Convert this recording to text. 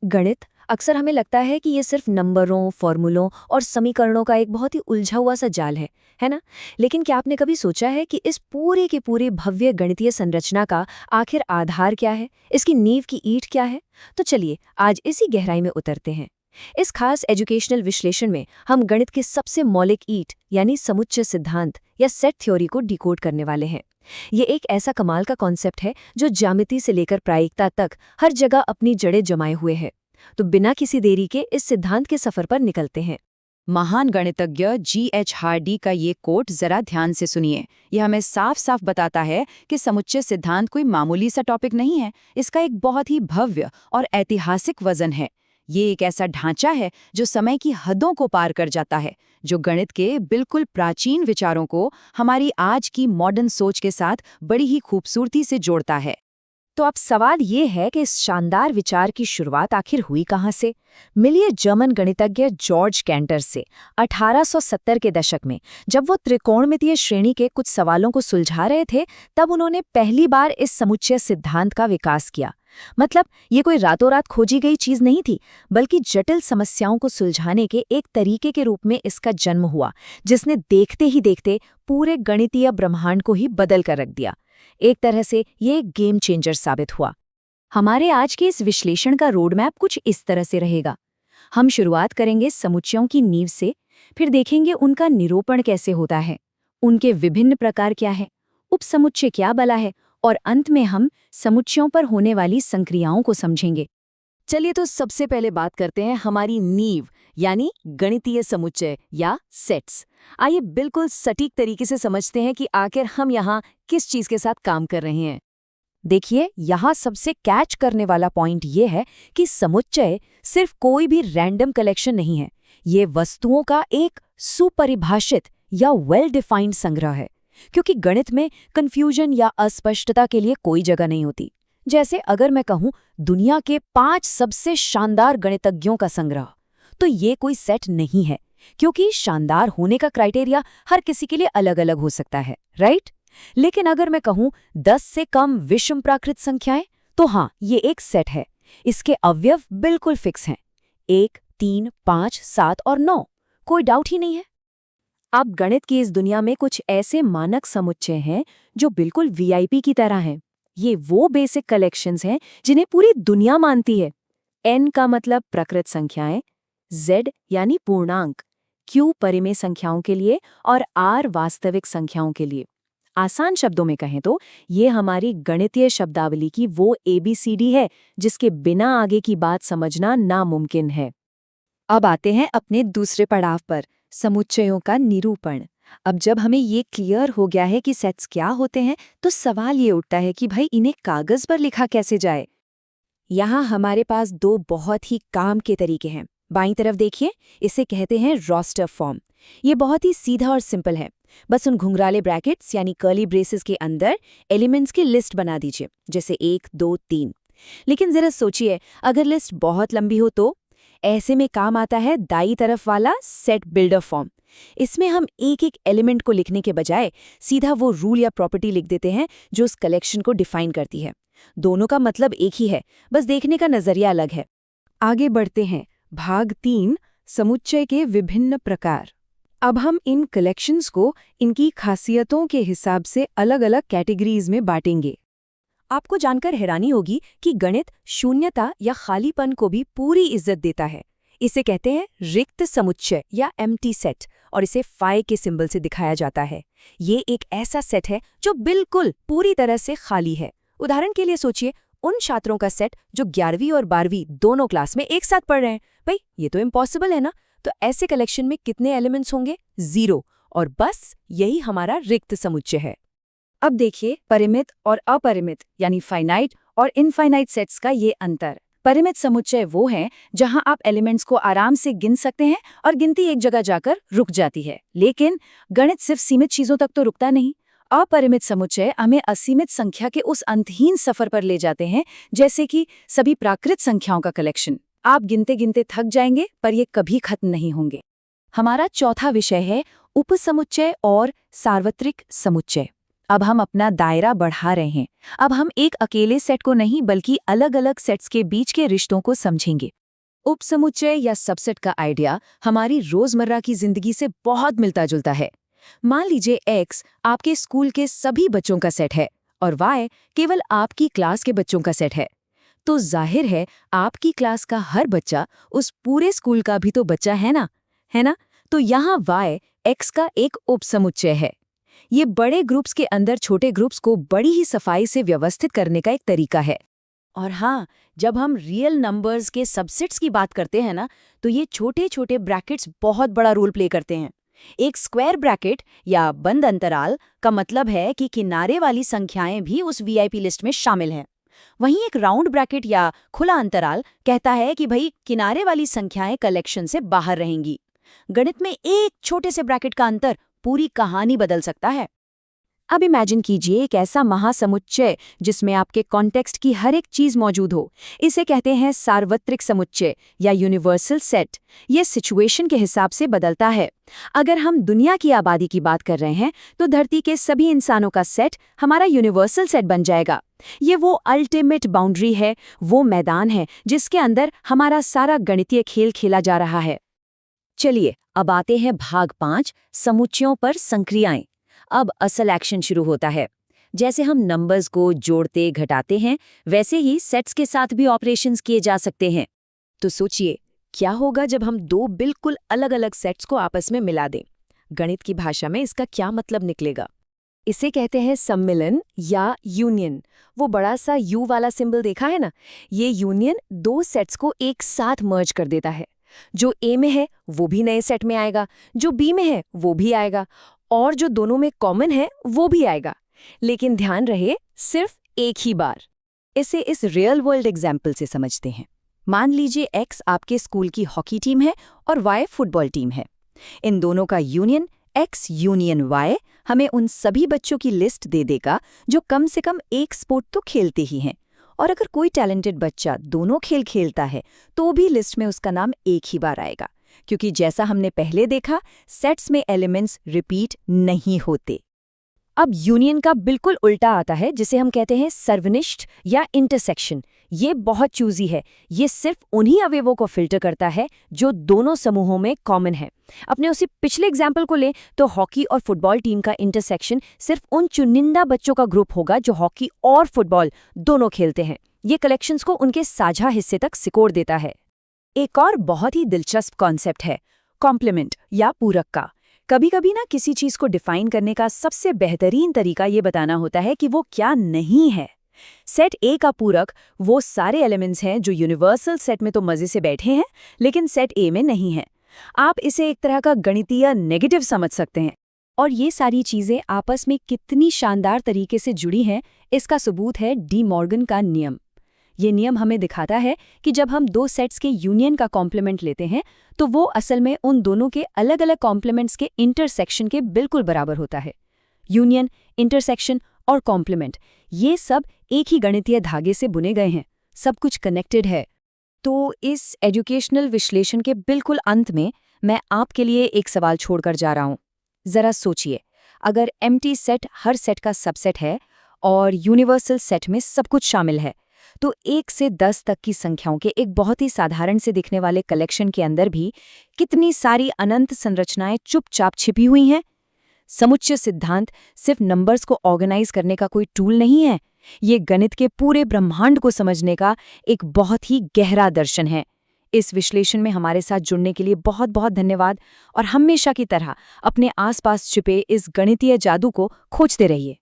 गणित अक्सर हमें लगता है कि ये सिर्फ नंबरों, फॉर्मूलों और समीकरणों का एक बहुत ही उलझा हुआ सा जाल है ना? लेकिन क्या आपने कभी सोचा है कि इस पूरे के पूरे भव्य गणितीय संरचना का आखिर आधार क्या है? इसकी नींव की ईंट क्या है? तो चलिए आज इसी गहराई में उतरते हैं। इस खास एजुकेशनल विश्लेषण में हम गणित के सबसे मौलिक ईंट यानी समुच्चय सिद्धांत या सेट थ्योरी को डिकोड करने वाले हैं। ये एक ऐसा कमाल का कॉन्सेप्ट है जो ज्यामिति से लेकर प्रायिकता तक हर जगह अपनी जड़ें जमाए हुए है। तो बिना किसी देरी के इस सिद्धांत के सफर पर निकलते हैं। महान गणितज्ञ G.H. हार्डी का ये कोट जरा ध्यान से सुनिए। यह हमें साफ साफ बताता है कि समुच्चय सिद्धांत कोई मामूली सा टॉपिक नहीं है। इसका एक बहुत ही भव्य और ऐतिहासिक वजन है। ये एक ऐसा ढांचा है जो समय की हदों को पार कर जाता है, जो गणित के बिल्कुल प्राचीन विचारों को हमारी आज की मॉडर्न सोच के साथ बड़ी ही खूबसूरती से जोड़ता है। तो अब सवाल ये है कि इस शानदार विचार की शुरुआत आखिर हुई कहाँ से? मिलिए जर्मन गणितज्ञ जॉर्ज कैंटर से 1870 के दशक में। जब वो त्रिकोणमितीय श्रेणी के कुछ सवालों को सुलझा रहे थे, तब उन्होंने पहली बार इस समुच्चय सिद्धांत का विकास किया। मतलब ये कोई रातों रात खोजी गई चीज नहीं थी, बल्कि जटिल समस्याओं को सुलझाने के एक तरीके के रूप में इसका जन्म हुआ, जिसने देखते ही देखते पूरे गणितीय ब्रह्मांड को ही बदल कर रख दिया। एक तरह से ये एक गेम चेंजर साबित हुआ। हमारे आज के इस विश्लेषण का रोडमैप कुछ इस तरह से रहेगा। हम शुरुआत करेंगे समुच्चयों की नींव से, फिर देखेंगे उनका निरूपण कैसे होता है, उनके विभिन्न प्रकार क्या है, उपसमुच्चय क्या बला है, और अंत में हम समुच्चयों पर होने वाली संक्रियाओं को समझेंगे। चलिए तो सबसे पहले बात करते हैं हमारी नींव यानी गणितीय समुच्चय या सेट्स। आइए बिल्कुल सटीक तरीके से समझते हैं कि आखिर हम यहाँ किस चीज के साथ काम कर रहे हैं। देखिए, यहाँ सबसे कैच करने वाला पॉइंट ये है कि समुच्चय सिर्फ कोई भी रैंडम कलेक्शन नहीं है। ये वस्तुओं का एक सुपरिभाषित या वेल डिफाइंड संग्रह है, क्योंकि गणित में कंफ्यूजन या अस्पष्टता के लिए कोई जगह नहीं होती। जैसे अगर मैं कहूं दुनिया के 5 सबसे शानदार गणितज्ञों का संग्रह, तो ये कोई सेट नहीं है, क्योंकि शानदार होने का क्राइटेरिया हर किसी के लिए अलग अलग हो सकता है, राइट? लेकिन अगर मैं कहूं 10 से कम विषम प्राकृत संख्याएं, तो हाँ, ये एक सेट है। इसके अवयव बिल्कुल फिक्स हैं, 1, 3, 5, 7 और 9, कोई डाउट ही नहीं है। अब गणित की इस दुनिया में कुछ ऐसे मानक समुच्चय हैं जो बिल्कुल वीआईपी की तरह हैं। ये वो बेसिक कलेक्शंस हैं जिन्हें पूरी दुनिया मानती है। n का मतलब प्रकृत संख्याएं, z यानी पूर्णांक, q परिमेय संख्याओं के लिए और r वास्तविक संख्याओं के लिए। आसान शब्दों में कहें तो ये हमारी गणितीय शब्दावली की वो ABCD है जिसके बिना आगे की बात समझना नामुमकिन है। अब आते हैं अपने दूसरे पड़ाव पर, समुच्चयों का निरूपण। अब जब हमें ये क्लियर हो गया है कि सेट्स क्या होते हैं, तो सवाल ये उठता है कि भाई इन्हें कागज पर लिखा कैसे जाए। यहाँ हमारे पास 2 बहुत ही काम के तरीके हैं। बाईं तरफ देखिए, इसे कहते हैं रोस्टर फॉर्म। ये बहुत ही सीधा और सिंपल है। बस उन घुंघराले ब्रैकेट्स यानी कर्ली ब्रेसेस के अंदर एलिमेंट्स की लिस्ट बना दीजिए, जैसे 1, 2, 3। लेकिन जरा सोचिए, अगर लिस्ट बहुत लंबी हो तो ऐसे में काम आता है दाईं तरफ वाला सेट बिल्डर फॉर्म। इसमें हम एक एक एलिमेंट को लिखने के बजाय सीधा वो रूल या प्रॉपर्टी लिख देते हैं जो उस कलेक्शन को डिफाइन करती है। दोनों का मतलब एक ही है, बस देखने का नजरिया अलग है। आगे बढ़ते हैं, भाग 3, समुच्चय के विभिन्न प्रकार। अब हम इन कलेक्शंस को इनकी खासियतों के हिसाब से अलग अलग कैटेगरीज में बांटेंगे। आपको जानकर हैरानी होगी कि गणित शून्यता या खालीपन को भी पूरी इज्जत देता है। इसे कहते हैं रिक्त समुच्चय या एम्प्टी सेट, और इसे फाई के सिंबल से दिखाया जाता है। ये एक ऐसा सेट है जो बिल्कुल पूरी तरह से खाली है। उदाहरण के लिए सोचिए उन छात्रों का सेट जो 11वीं और 12वीं दोनों क्लास में एक साथ पढ़ रहे हैं। भाई ये तो इम्पॉसिबल है ना? तो ऐसे कलेक्शन में कितने एलिमेंट्स होंगे? 0, और बस यही हमारा रिक्त समुच्चय है। अब देखिए परिमित और अपरिमित यानी फाइनाइट और इनफाइनाइट सेट्स का ये अंतर। परिमित समुच्चय वो हैं जहां आप एलिमेंट्स को आराम से गिन सकते हैं और गिनती एक जगह जाकर रुक जाती है। लेकिन गणित सिर्फ सीमित चीजों तक तो रुकता नहीं। अपरिमित समुच्चय हमें असीमित संख्या के उस अंतहीन सफर पर ले जाते हैं, जैसे कि सभी प्राकृत संख्याओं का कलेक्शन। आप गिनते गिनते थक जाएंगे, पर ये कभी खत्म नहीं होंगे। हमारा चौथा विषय है उपसमुच्चय और सार्वत्रिक समुच्चय। अब हम अपना दायरा बढ़ा रहे हैं। अब हम एक अकेले सेट को नहीं बल्कि अलग अलग सेट्स के बीच के रिश्तों को समझेंगे। उपसमुच्चय या सबसेट का आइडिया हमारी रोजमर्रा की जिंदगी से बहुत मिलता जुलता है। मान लीजिए X आपके स्कूल के सभी बच्चों का सेट है और Y केवल आपकी क्लास के बच्चों का सेट है। तो जाहिर है आपकी क्लास का हर बच्चा उस पूरे स्कूल का भी तो बच्चा है ना, है ना? तो यहाँ Y X का एक उपसमुच्चय है। ये बड़े ग्रुप्स के अंदर छोटे ग्रुप्स को बड़ी ही सफाई से व्यवस्थित करने का एक तरीका है। और हाँ, जब हम रियल नंबर्स के सबसेट्स की बात करते हैं ना, तो ये छोटे छोटे ब्रैकेट्स बहुत बड़ा रोल प्ले करते हैं। एक स्क्वायर ब्रैकेट या बंद अंतराल का मतलब है कि किनारे वाली संख्याएं भी उस वीआईपी लिस्ट में शामिल हैं। वहीं एक राउंड ब्रैकेट या खुला अंतराल कहता है कि भाई किनारे वाली संख्याएं कलेक्शन से बाहर रहेंगी। गणित में एक छोटे से ब्रैकेट का अंतर पूरी कहानी बदल सकता है। अब इमेजिन कीजिए एक ऐसा महासमुच्चय जिसमें आपके कॉन्टेक्स्ट की हर एक चीज मौजूद हो। इसे कहते हैं सार्वत्रिक समुच्चय या यूनिवर्सल सेट। ये सिचुएशन के हिसाब से बदलता है। अगर हम दुनिया की आबादी की बात कर रहे हैं तो धरती के सभी इंसानों का सेट हमारा यूनिवर्सल सेट बन जाएगा। ये वो अल्टीमेट बाउंड्री है, वो मैदान है जिसके अंदर हमारा सारा गणितीय खेल खेला जा रहा है। चलिए अब आते हैं भाग 5, समुच्चयों पर संक्रियाएं। अब असल एक्शन शुरू होता है। जैसे हम नंबर्स को जोड़ते घटाते हैं, वैसे ही सेट्स के साथ भी ऑपरेशंस किए जा सकते हैं। तो सोचिए क्या होगा जब हम दो बिल्कुल अलग-अलग सेट्स को आपस में मिला दें। गणित की भाषा में इसका क्या मतलब निकलेगा? इसे कहते हैं सम्मिलन या यूनियन। वो बड़ा सा यू वाला सिंबल देखा है ना? ये यूनियन दो सेट्स को एक साथ मर्ज कर देता है। जो ए में है वो भी नए सेट में आएगा, जो बी में है वो भी आएगा, और जो दोनों में कॉमन है वो भी आएगा। लेकिन ध्यान रहे, सिर्फ एक ही बार। इसे इस रियल वर्ल्ड एग्जाम्पल से समझते हैं। मान लीजिए X आपके स्कूल की हॉकी टीम है और Y फुटबॉल टीम है। इन दोनों का यूनियन X यूनियन Y हमें उन सभी बच्चों की लिस्ट दे देगा जो कम से कम एक स्पोर्ट तो खेलते ही हैं। और अगर कोई टैलेंटेड बच्चा दोनों खेल खेलता है तो भी लिस्ट में उसका नाम एक ही बार आएगा, क्योंकि जैसा हमने पहले देखा, सेट्स में एलिमेंट्स रिपीट नहीं होते। अब यूनियन का बिल्कुल उल्टा आता है, जिसे हम कहते हैं सर्वनिष्ठ या इंटरसेक्शन। ये बहुत चूजी है। ये सिर्फ उन्हीं अवयवों को फिल्टर करता है जो दोनों समूहों में कॉमन है। अपने उसी पिछले एग्जाम्पल को लें तो हॉकी और फुटबॉल टीम का इंटरसेक्शन सिर्फ उन चुनिंदा बच्चों का ग्रुप होगा जो हॉकी और फुटबॉल दोनों खेलते हैं। ये कलेक्शंस को उनके साझा हिस्से तक सिकोड़ देता है। एक और बहुत ही दिलचस्प कॉन्सेप्ट है कॉम्प्लीमेंट या पूरक का। कभी कभी ना किसी चीज को डिफाइन करने का सबसे बेहतरीन तरीका ये बताना होता है कि वो क्या नहीं है। सेट ए का पूरक वो सारे एलिमेंट्स हैं जो यूनिवर्सल सेट में तो मजे से बैठे हैं, लेकिन सेट ए में नहीं हैं। आप इसे एक तरह का गणितीय नेगेटिव समझ सकते हैं। और ये सारी चीजें आपस में कितनी शानदार तरीके से जुड़ी हैं, इसका सबूत है डी मॉर्गन का नियम। ये नियम हमें दिखाता है कि जब हम दो सेट्स के यूनियन का कॉम्प्लीमेंट लेते हैं तो वो असल में उन दोनों के अलग अलग कॉम्प्लीमेंट्स के इंटरसेक्शन के बिल्कुल बराबर होता है। यूनियन, इंटरसेक्शन और कॉम्प्लीमेंट, ये सब एक ही गणितीय धागे से बुने गए हैं। सब कुछ कनेक्टेड है। तो इस एजुकेशनल विश्लेषण के बिल्कुल अंत में मैं आपके लिए एक सवाल छोड़कर जा रहा हूँ। जरा सोचिए, अगर एम्प्टी सेट हर सेट का सबसेट है और यूनिवर्सल सेट में सब कुछ शामिल है, तो 1 से 10 तक की संख्याओं के एक बहुत ही साधारण से दिखने वाले कलेक्शन के अंदर भी कितनी सारी अनंत संरचनाएं चुपचाप छिपी हुई हैं। समुच्चय सिद्धांत सिर्फ नंबर्स को ऑर्गेनाइज करने का कोई टूल नहीं है। ये गणित के पूरे ब्रह्मांड को समझने का एक बहुत ही गहरा दर्शन है। इस विश्लेषण में हमारे साथ जुड़ने के लिए बहुत बहुत धन्यवाद, और हमेशा की तरह अपने आसपास छिपे इस गणितीय जादू को खोजते रहिए।